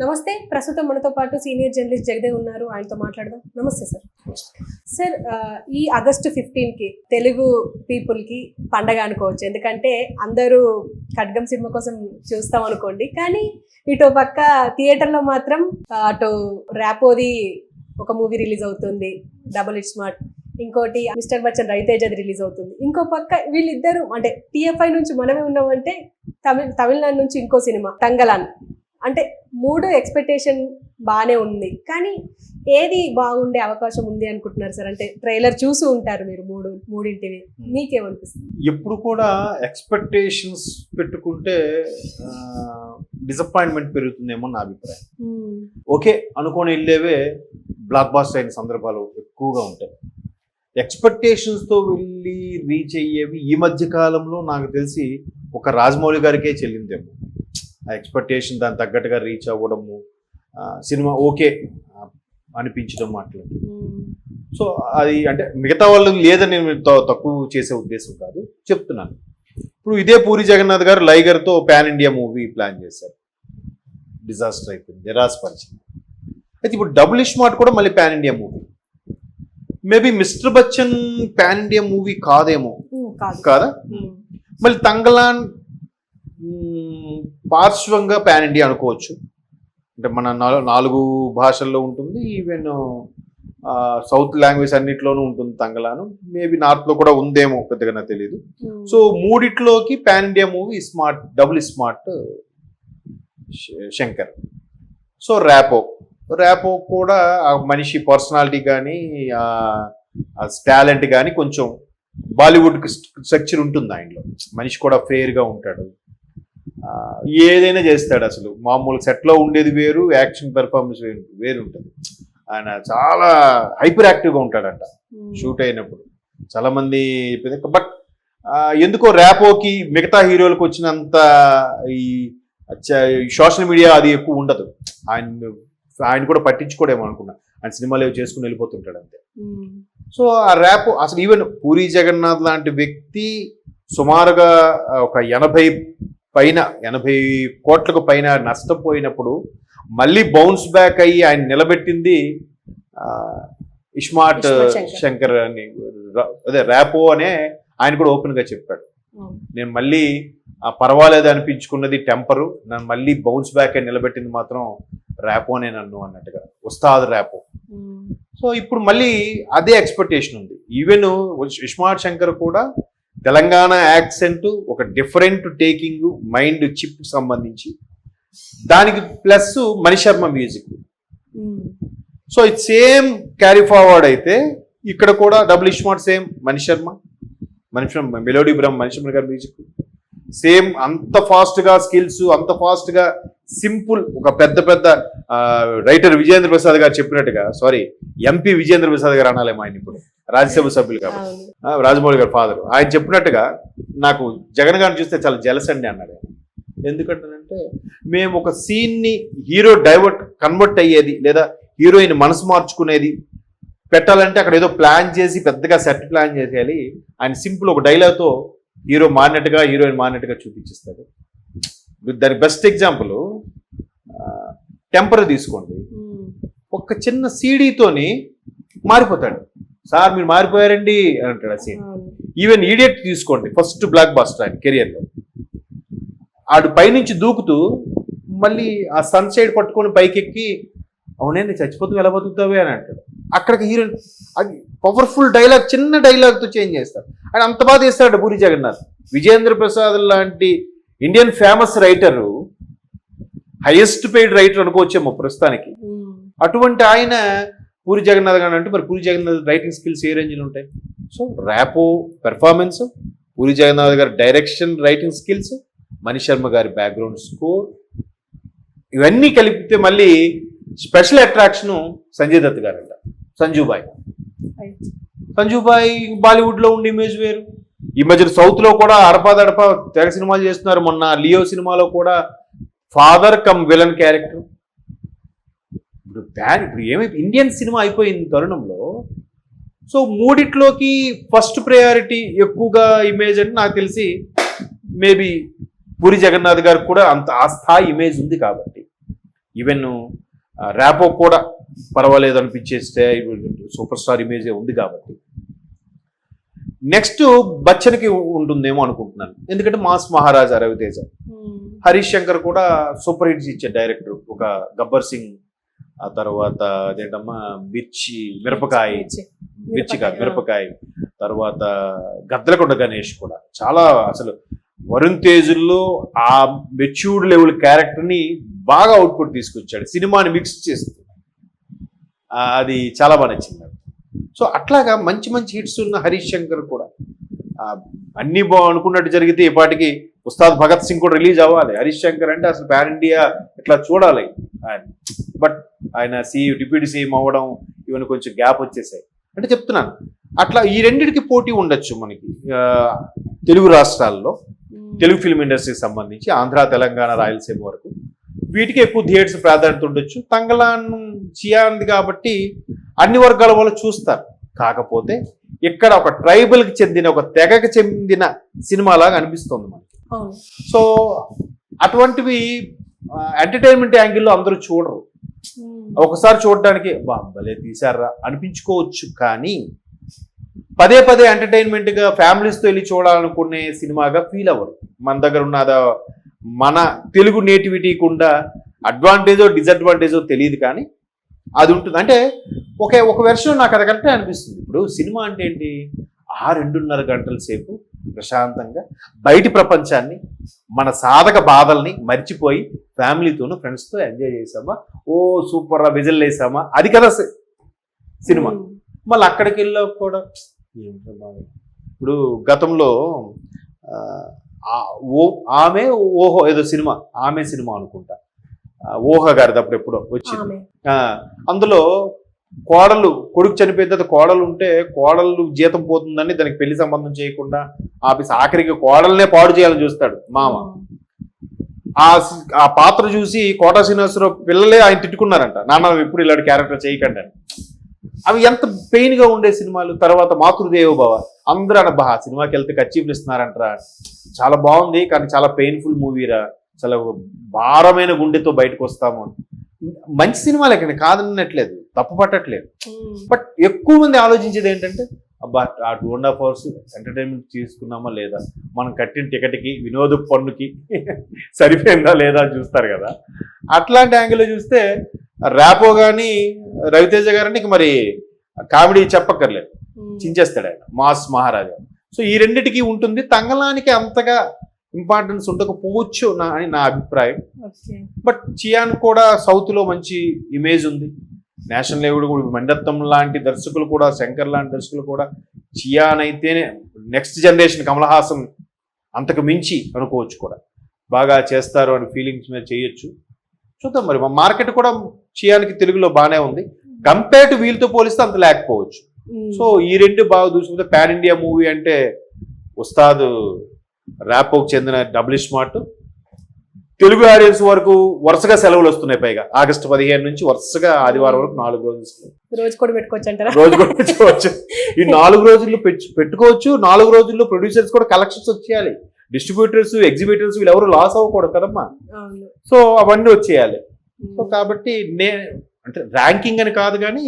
నమస్తే. ప్రస్తుతం మనతో పాటు సీనియర్ జర్నలిస్ట్ జగదేవ్ ఉన్నారు. ఆయనతో మాట్లాడదాం. నమస్తే సార్. సార్, ఈ ఆగస్టు 15కి తెలుగు పీపుల్కి పండగ అనుకోవచ్చు. ఎందుకంటే అందరూ ఖడ్గం సినిమా కోసం చూస్తాం అనుకోండి. కానీ ఇటు పక్క థియేటర్లో మాత్రం అటు ర్యాపోది ఒక మూవీ రిలీజ్ అవుతుంది, డబుల్ ఇట్ స్మార్ట్. ఇంకోటి మిస్టర్ బచ్చన్ రవితేజది రిలీజ్ అవుతుంది. ఇంకో పక్క వీళ్ళిద్దరు అంటే టీఎఫ్ఐ నుంచి మనమే ఉన్నామంటే తమిళనాడు నుంచి ఇంకో సినిమా తంగలాన్. అంటే మూడు ఎక్స్పెక్టేషన్ బాగానే ఉంది. కానీ ఏది బాగుండే అవకాశం ఉంది అనుకుంటున్నారు సార్? అంటే ట్రైలర్ చూసి ఉంటారు మీరు మూడింటివి, మీకేమనిపిస్తుంది? ఎప్పుడు కూడా ఎక్స్పెక్టేషన్స్ పెట్టుకుంటే డిసప్పాయింట్మెంట్ పెరుగుతుందేమో నా అభిప్రాయం. ఓకే అనుకోని వెళ్ళేవే బ్లాక్ బాస్టర్ అయిన సందర్భాలు ఎక్కువగా ఉంటాయి. ఎక్స్పెక్టేషన్స్తో వెళ్ళి రీచ్ అయ్యేవి ఈ మధ్య కాలంలో నాకు తెలిసి ఒక రాజమౌళి గారికే చెల్లిందేమో. ఆ ఎక్స్పెక్టేషన్ దానికి తగ్గట్టుగా రీచ్ అవ్వడము, సినిమా ఓకే అనిపించడం మాట్లాడు. సో అది అంటే మిగతా వాళ్ళు లేదని నేను తక్కువ చేసే ఉద్దేశం కాదు, చెప్తున్నాను. ఇప్పుడు ఇదే పూరి జగన్నాథ్ గారు లైగర్తో పాన్ ఇండియా మూవీ ప్లాన్ చేశారు. డిజాస్టర్ అయిపోయింది, నిరాశపరిచింది. అయితే ఇప్పుడు డబుల్ ఇస్మార్ట్ కూడా మళ్ళీ pan India movie. Maybe mister Bachchan pan India movie కాదేమో, కాదా? మళ్ళీ తంగలాన్ పార్శ్వంగా పాన్ ఇండియా అనుకోవచ్చు. అంటే మన 4 భాషల్లో ఉంటుంది, ఈవెన్ సౌత్ లాంగ్వేజ్ అన్నిట్లోనూ ఉంటుంది తంగలాను. మేబీ నార్త్లో కూడా ఉందేమో, పెద్దగా నాకు తెలియదు. సో మూడిట్లోకి pan India movie smart, double smart Shankar. So Rapo కూడా ఆ మనిషి పర్సనాలిటీ కానీ టాలెంట్ కానీ కొంచెం బాలీవుడ్కి స్ట్రక్చర్ ఉంటుంది ఆయనలో. మనిషి కూడా ఫెయిర్గా ఉంటాడు, ఏదైనా చేస్తాడు. అసలు మామూలు సెట్లో ఉండేది వేరు, యాక్షన్ పెర్ఫార్మెన్స్ వేరు ఉంటుంది. ఆయన చాలా హైపర్ యాక్టివ్గా ఉంటాడంట షూట్ అయినప్పుడు. చాలా మంది బట్ ఎందుకో ర్యాపోకి మిగతా హీరోలకు వచ్చినంత ఈ సోషల్ మీడియా అది ఎక్కువ ఉండదు. ఆయన కూడా పట్టించుకోడేమో అనుకున్నా. ఆయన సినిమాలు ఏవి చేసుకుని వెళ్ళిపోతుంటాడు అంతే. సో ఆ ర్యాపో అసలు ఈవెన్ పూరి జగన్నాథ్ లాంటి వ్యక్తి సుమారుగా ఒక 80 కోట్లకు పైన నష్టపోయినప్పుడు మళ్ళీ బౌన్స్ బ్యాక్ అయ్యి ఆయన నిలబెట్టింది ఇస్మార్ట్ శంకర్ అని, అదే ర్యాపో అనే ఆయన కూడా ఓపెన్ గా చెప్పాడు. నేను మళ్ళీ పర్వాలేదు అనిపించుకున్నది టెంపరు, నన్ను మళ్ళీ బౌన్స్ బ్యాక్ అయి నిలబెట్టింది మాత్రం ర్యాపోనే నన్ను అన్నట్టుగా, ఉస్తాద్ ర్యాపో. సో ఇప్పుడు మళ్ళీ అదే ఎక్స్పెక్టేషన్ ఉంది. ఈవెన్ ఇస్మార్ట్ శంకర్ కూడా తెలంగాణ యాక్సెంట్, ఒక డిఫరెంట్ టేకింగ్, మైండ్ చిప్ సంబంధించి దానికి ప్లస్ మణిశర్మ మ్యూజిక్. సో ఇది సేమ్ క్యారీ ఫార్వర్డ్ అయితే ఇక్కడ కూడా double iSmart same Mani Sharma melody Brahma Mani Sharma గారి మ్యూజిక్ సేమ్. అంత ఫాస్ట్గా స్కిల్స్, అంత ఫాస్ట్గా సింపుల్. ఒక పెద్ద రైటర్ విజేంద్ర ప్రసాద్ గారు చెప్పినట్టుగా, సారీ ఎంపీ విజేంద్ర ప్రసాద్ గారు అనాలేమో ఆయన ఇప్పుడు రాజ్యసభ సభ్యులు కాబట్టి, రాజమౌళి గారి ఫాదర్, ఆయన చెప్పినట్టుగా నాకు జగన్ గారిని చూస్తే చాలా జెలస్ అండి అన్నాడు. ఎందుకంటే మేము ఒక సీన్ని హీరో కన్వర్ట్ అయ్యేది లేదా హీరోయిన్ మనసు మార్చుకునేది పెట్టాలంటే అక్కడ ఏదో ప్లాన్ చేసి పెద్దగా సెట్ ప్లాన్ చేసేయాలి. ఆయన సింపుల్ ఒక డైలాగ్తో హీరో మారినట్టుగా హీరోయిన్ మారినట్టుగా చూపించిస్తాడు. దానికి బెస్ట్ ఎగ్జాంపుల్ టెంపర్ తీసుకోండి. ఒక చిన్న సీడీతోని మారిపోతాడు. సార్ మీరు మారిపోయారండి అని అంటాడు ఆ సీన్. ఈవెన్ ఈడియట్ తీసుకోండి, ఫస్ట్ బ్లాక్ బాస్టర్ ఆయన కెరియర్లో. ఆడు పైనుంచి దూకుతూ మళ్ళీ ఆ సన్ సైడ్ పట్టుకొని పైకెక్కి, అవునే నేను చచ్చిపోతూ ఎలా బతుకుతావే అని అంటాడు. అక్కడికి హీరోయిన్ అది పవర్ఫుల్ డైలాగ్, చిన్న డైలాగ్తో చేంజ్ చేస్తాడు. ఆయన అంత బాగా చేస్తాడు పూరి జగన్నాథ్. విజేంద్ర ప్రసాద్ లాంటి Indian famous writer, highest paid writer అనుకోవచ్చేమో ప్రస్తుతానికి. అటువంటి ఆయన పూరి జగన్నాథ్ గారు అంటే, మరి పూరి జగన్నాథ్ రైటింగ్ స్కిల్స్ ఏ రేంజ్లో ఉంటాయి? సో ర్యాపో పెర్ఫార్మెన్స్, పూరి జగన్నాథ్ గారి డైరెక్షన్ రైటింగ్ స్కిల్స్, మణిశర్మ గారి బ్యాక్గ్రౌండ్ స్కోర్, ఇవన్నీ కలిపితే మళ్ళీ స్పెషల్ అట్రాక్షన్ సంజయ్ దత్ గారు అంట. సంజూబాయ్ బాలీవుడ్లో ఉండే ఇమేజ్ వేరు. ఈ మధ్య సౌత్లో కూడా అడపా తెగ సినిమాలు చేస్తున్నారు. మొన్న లియో సినిమాలో కూడా ఫాదర్ కమ్ విలన్ క్యారెక్టర్. ఇప్పుడు ఏమైపోయి ఇండియన్ సినిమా అయిపోయిన తరుణంలో, సో మూడిట్లోకి ఫస్ట్ ప్రయారిటీ ఎక్కువగా ఇమేజ్ అంటే నాకు తెలిసి మేబీ పూరి జగన్నాథ్ గారికి కూడా అంత ఆ స్థాయి ఇమేజ్ ఉంది కాబట్టి ఈవెన్ ర్యాపో కూడా పర్వాలేదు అనిపించేస్తే సూపర్ స్టార్ ఇమేజే ఉంది కాబట్టి నెక్స్ట్ బచ్చన్కి ఉంటుందేమో అనుకుంటున్నాను. ఎందుకంటే మాస్ మహారాజా రవితేజ, హరీష్ శంకర్ కూడా సూపర్ హిట్స్ ఇచ్చే డైరెక్టర్. ఒక గబ్బర్ సింగ్, ఆ తర్వాత అదేంటమ్మా మిరపకాయ, తర్వాత గద్దలకొండ గణేష్ కూడా చాలా అసలు వరుణ్ తేజుల్లో ఆ మెచ్యూర్డ్ లెవెల్ క్యారెక్టర్ని బాగా అవుట్పుట్ తీసుకొచ్చాడు, సినిమాని మిక్స్ చేస్తూ. అది చాలా బాగా నచ్చింది నాకు. సో అట్లాగా మంచి మంచి హిట్స్ ఉన్న హరీష్ శంకర్ కూడా అన్ని అనుకున్నట్టు జరిగితే ఈ పాటికి ఉస్తాద్ భగత్ సింగ్ కూడా రిలీజ్ అవ్వాలి. హరీష్ శంకర్ అంటే అసలు పాన్ ఇండియా ఇట్లా చూడాలి ఆయన. బట్ ఆయన డిప్యూటీ సీఎం అవ్వడం ఇవన్నీ కొంచెం గ్యాప్ వచ్చేసాయి. అంటే చెప్తున్నాను అట్లా ఈ రెండింటికి పోటీ ఉండొచ్చు మనకి తెలుగు రాష్ట్రాల్లో, తెలుగు ఫిల్మ్ ఇండస్ట్రీకి సంబంధించి ఆంధ్ర, తెలంగాణ, రాయలసీమ వరకు వీటికి ఎక్కువ థియేటర్స్ ప్రాధాన్యత ఉండొచ్చు. తంగలాన్ చియాన్ది కాబట్టి అన్ని వర్గాల వాళ్ళు చూస్తారు. కాకపోతే ఇక్కడ ఒక ట్రైబల్కి చెందిన, ఒక తెగకి చెందిన సినిమాలాగా అనిపిస్తుంది మనకి. సో అటువంటివి ఎంటర్టైన్మెంట్ యాంగిల్లో అందరూ చూడరు. ఒకసారి చూడడానికి భలే తీశారా అనిపించుకోవచ్చు, కానీ పదే పదే ఎంటర్టైన్మెంట్గా ఫ్యామిలీస్తో వెళ్ళి చూడాలనుకునే సినిమాగా ఫీల్ అవ్వరు. మన దగ్గర ఉన్నదా మన తెలుగు నేటివిటీకి ఉండా అడ్వాంటేజో డిసడ్వాంటేజో తెలియదు, కానీ అది ఉంటుంది. అంటే ఒక వెర్షన్ నాకు అది కరెక్టే అనిపిస్తుంది. ఇప్పుడు సినిమా అంటే ఏంటి, 2.5 గంటల సేపు ప్రశాంతంగా బయటి ప్రపంచాన్ని, మన సాధక బాధల్ని మర్చిపోయి ఫ్యామిలీతోనూ ఫ్రెండ్స్తో ఎంజాయ్ చేసామా, ఓ సూపర్ విజిల్ వేసామా, అది కదా సినిమా. మళ్ళీ అక్కడికి వెళ్ళా కూడా ఇప్పుడు గతంలో ఆమె ఓహో ఏదో సినిమా, ఆమె సినిమా అనుకుంటా, ఓహ గారిది అప్పుడు ఎప్పుడో వచ్చింది. అందులో కొడుకు చనిపోయిన తర్వాత కోడలు ఉంటే కోడలు జీతం పోతుందని దానికి పెళ్లి సంబంధం చేయకుండా ఆఫీస్ ఆఖరికి కోడలనే పాడు చేయాలని చూస్తాడు మామ. ఆ పాత్ర చూసి కోటా శ్రీనివాసరావు పిల్లలే ఆయన తిట్టుకున్నారంట, నాన్న ఎప్పుడు ఇలాంటి క్యారెక్టర్ చేయకండి అని. అవి ఎంత పెయిన్ గా ఉండే సినిమాలు. తర్వాత మాతృదేవోభవ, అందరూ అనబ్బా సినిమాకి వెళ్తే కర్చీఫ్లు ఇస్తున్నారంటరా, చాలా బాగుంది కానీ చాలా పెయిన్ఫుల్ మూవీరా, చాలా భారమైన గుండెతో బయటకు వస్తాము. మంచి సినిమాలు ఎక్కడ కాదన్నట్లేదు, తప్పు పట్టట్లేదు. బట్ ఎక్కువ మంది ఆలోచించేది ఏంటంటే అబ్బా ఆ 2.5 hours ఎంటర్టైన్మెంట్ తీసుకున్నామా లేదా, మనం కట్టిన టికెట్కి వినోద పన్నుకి సరిపోయిందా లేదా అని చూస్తారు కదా. అట్లాంటి యాంగిల్లో చూస్తే ర్యాపో కానీ రవితేజ గారని మరి కామెడీ చెప్పక్కర్లేదు, చించేస్తాడు ఆయన, మాస్ మహారాజా. సో ఈ రెండిటికి ఉంటుంది. తంగలానికి అంతగా ఇంపార్టెన్స్ ఉండకపోవచ్చు అని నా అభిప్రాయం. బట్ చియాన్ కూడా సౌత్ లో మంచి ఇమేజ్ ఉంది, నేషనల్ లెవెల్ కూడా. మండత్తం లాంటి దర్శకులు కూడా, శంకర్ లాంటి దర్శకులు కూడా చియాన్ అయితేనే నెక్స్ట్ జనరేషన్ కమల్ హాసన్ అంతకు మించి అనుకోవచ్చు, కూడా బాగా చేస్తారు అని ఫీలింగ్స్ మీద చేయొచ్చు. చూద్దాం మరి. మా మార్కెట్ కూడా చియాన్కి తెలుగులో బాగానే ఉంది, కంపేర్ టు వీళ్ళతో పోలిస్తే అంత లేకపోవచ్చు. సో ఈ రెండు బాగా చూసుకుంటే పాన్ ఇండియా మూవీ అంటే ఉస్తాద్ ర్యాపోకి చెందిన డబుల్ స్మార్ట్. తెలుగు ఆడియన్స్ వరకు వరుసగా సెలవులు వస్తున్నాయి, పైగా ఆగస్టు 15 నుంచి వరుసగా ఆదివారం వరకు 4 రోజులు రోజు కూడా పెట్టుకోవచ్చు అంటారా? రోజు కూడా పెట్టుకోవచ్చు. ఈ 4 రోజుల్లో పెట్టుకోవచ్చు. 4 రోజుల్లో ప్రొడ్యూసర్స్ కూడా కలెక్షన్స్ వచ్చేయాలి, డిస్ట్రిబ్యూటర్స్, ఎగ్జిబిటర్స్ వీళ్ళెవరు లాస్ అవ్వకూడదు కదమ్మా. సో అవన్నీ వచ్చేయాలి. సో కాబట్టి అంటే ర్యాంకింగ్ అని కాదు కానీ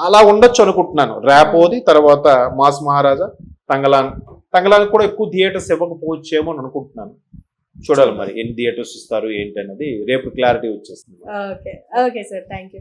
అలా ఉండొచ్చు అనుకుంటున్నాను. ర్యాపోది, తర్వాత మాస్ మహారాజా, తంగలాన్ కూడా ఎక్కువ థియేటర్స్ ఇవ్వకపోవచ్చేమో అని అనుకుంటున్నాను. చూడాలి మరి ఎన్ని థియేటర్స్ ఇస్తారు ఏంటి అన్నది రేపు క్లారిటీ వచ్చేస్తుంది. Okay sir, thank you.